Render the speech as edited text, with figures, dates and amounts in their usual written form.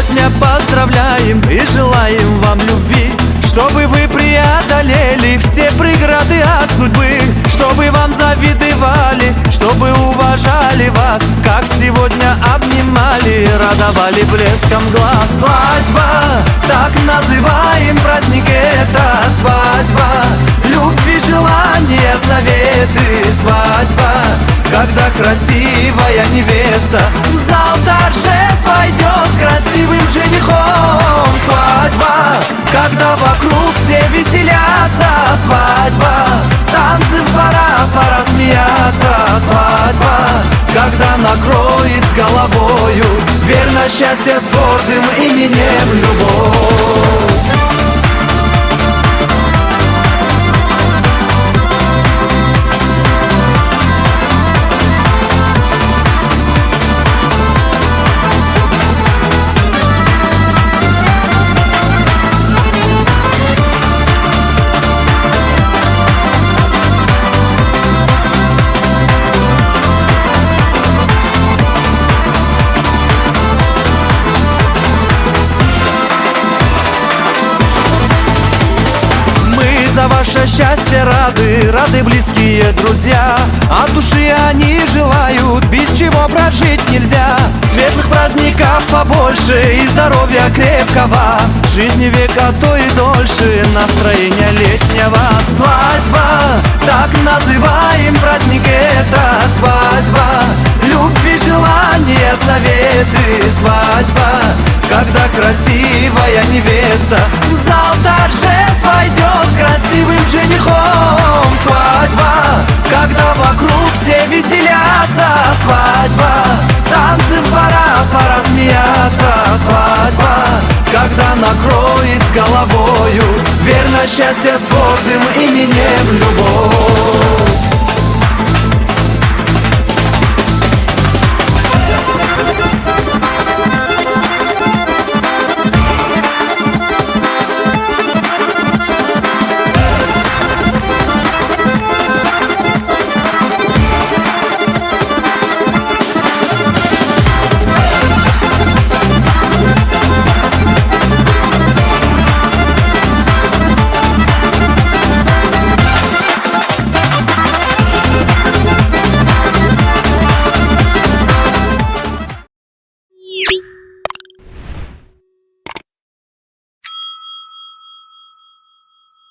сегодня поздравляем и желаем вам любви, чтобы вы преодолели все преграды от судьбы, чтобы вам завидовали, чтобы уважали вас, как сегодня обнимали, радовали блеском глаз. Свадьба, так называем праздник этот. Свадьба, любви, желания, заветы. Свадьба, когда красивая невеста в зал торжеств войдет с красивым женихом. Свадьба, когда вокруг все веселятся. Свадьба, танцы в барах, пора смеяться. Свадьба, когда накроет с головою верно счастье с гордым именем любовь. За ваше счастье рады близкие друзья. От души они желают, без чего прожить нельзя. Светлых праздников побольше и здоровья крепкого, жизни века, то и дольше, настроения летнего. Свадьба, так называем праздник этот. Свадьба, любви, желания, заветы. Свадьба, когда красивая невеста в зал торжеств войдет с красивым женихом. Свадьба, когда вокруг все веселятся. Свадьба, танцы в барах, пора смеяться. Свадьба, когда накроет с головою верно счастье с гордым именем любовь.